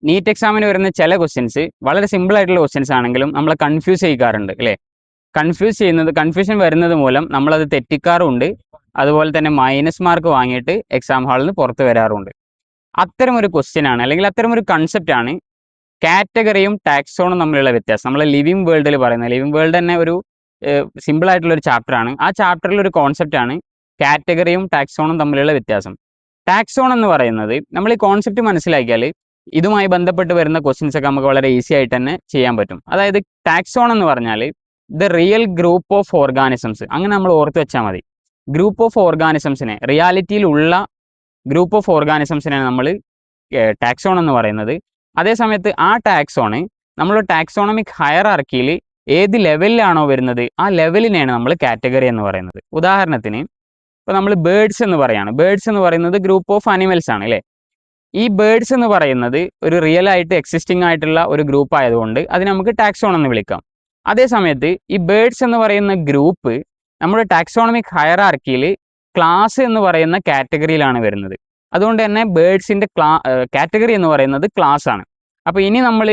NEET എക്സാമിന് വരുന്ന ചില ക്വസ്റ്റ്യൻസ് വളരെ സിമ്പിൾ ആയിട്ടുള്ള ക്വസ്റ്റ്യൻസ് ആണെങ്കിലും നമ്മളെ കൺഫ്യൂസ് ചെയ്യിക്കാറുണ്ട് അല്ലേ? കൺഫ്യൂഷൻ വരുന്നത് മൂലം നമ്മളത് തെറ്റിക്കാറുമുണ്ട്. അതുപോലെ തന്നെ മൈനസ് മാർക്ക് വാങ്ങിയിട്ട് എക്സാം ഹാളിൽ നിന്ന് പുറത്ത് വരാറുമുണ്ട്. അത്തരമൊരു ക്വസ്റ്റ്യൻ ആണ്, അല്ലെങ്കിൽ അത്തരമൊരു കൺസെപ്റ്റ് ആണ് കാറ്റഗറിയും ടാക്സോണും തമ്മിലുള്ള വ്യത്യാസം. നമ്മൾ ലിവിങ് വേൾഡിൽ പറയുന്നത്, ലിവിങ് വേൾഡ് തന്നെ ഒരു സിമ്പിൾ ആയിട്ടുള്ള ഒരു ചാപ്റ്റർ ആണ്. ആ ചാപ്റ്ററിൽ ഒരു കോൺസെപ്റ്റ് ആണ് കാറ്റഗറിയും ടാക്സോണും തമ്മിലുള്ള വ്യത്യാസം. ടാക്സോൺ എന്ന് പറയുന്നത്, നമ്മൾ ഈ കോൺസെപ്റ്റ് മനസ്സിലാക്കിയാൽ ഇതുമായി ബന്ധപ്പെട്ട് വരുന്ന ക്വസ്റ്റ്യൻസ് ഒക്കെ നമുക്ക് വളരെ ഈസി ആയിട്ട് തന്നെ ചെയ്യാൻ പറ്റും. അതായത് ടാക്സോൺ എന്ന് പറഞ്ഞാൽ the real group of organisms, അങ്ങനെ നമ്മൾ ഓർത്ത് വെച്ചാൽ മതി. ഗ്രൂപ്പ് ഓഫ് ഓർഗാനിസംസിനെ, റിയാലിറ്റിയിലുള്ള ഗ്രൂപ്പ് ഓഫ് ഓർഗാനിസംസിനെയാണ് നമ്മൾ ടാക്സോൺ എന്ന് പറയുന്നത്. അതേസമയത്ത് ആ ടാക്സോണ് നമ്മൾ ടാക്സോണമിക് ഹയറാർക്കിയിൽ ഏത് ലെവലിലാണോ വരുന്നത് ആ ലെവലിനെയാണ് നമ്മൾ കാറ്റഗറി എന്ന് പറയുന്നത്. ഉദാഹരണത്തിന് ഇപ്പോൾ നമ്മൾ ബേർഡ്സ് എന്ന് പറയുകയാണ്. ബേർഡ്സ് എന്ന് പറയുന്നത് ഗ്രൂപ്പ് ഓഫ് അനിമൽസ് ആണ് അല്ലേ? ഈ ബേർഡ്സ് എന്ന് പറയുന്നത് ഒരു റിയൽ ആയിട്ട് എക്സിസ്റ്റിംഗ് ആയിട്ടുള്ള ഒരു ഗ്രൂപ്പ് ആയതുകൊണ്ട് അതിന് നമുക്ക് ടാക്സോൺ എന്ന് വിളിക്കാം. അതേസമയത്ത് ഈ ബേർഡ്സ് എന്ന് പറയുന്ന ഗ്രൂപ്പ് നമ്മുടെ ടാക്സോണമിക് ഹയറാർക്കിയിൽ ക്ലാസ് എന്ന് പറയുന്ന കാറ്റഗറിയിലാണ് വരുന്നത്. അതുകൊണ്ട് തന്നെ ബേർഡ്സിൻ്റെ കാറ്റഗറി എന്ന് പറയുന്നത് ക്ലാസ് ആണ്. അപ്പോൾ ഇനി നമ്മൾ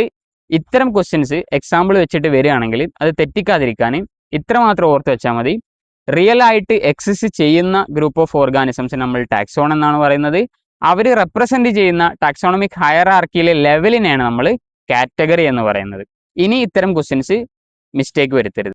ഇത്തരം ക്വസ്റ്റ്യൻസ് എക്സാമ്പിൾ വെച്ചിട്ട് വരികയാണെങ്കിൽ അത് തെറ്റിക്കാതിരിക്കാൻ ഇത്ര മാത്രം ഓർത്ത് വെച്ചാൽ മതി. റിയൽ ആയിട്ട് എക്സിസ്റ്റ് ചെയ്യുന്ന ഗ്രൂപ്പ് ഓഫ് ഓർഗാനിസംസ് നമ്മൾ ടാക്സോൺ എന്നാണ് പറയുന്നത്. അവർ റെപ്രസെന്റ് ചെയ്യുന്ന ടാക്സോണമിക് ഹയറാർക്കിയിലെ ലെവലിനെയാണ് നമ്മൾ കാറ്റഗറി എന്ന് പറയുന്നത്. ഇനി ഇത്തരം ക്വസ്റ്റ്യൻസ് മിസ്റ്റേക്ക് വരുത്തരുത്.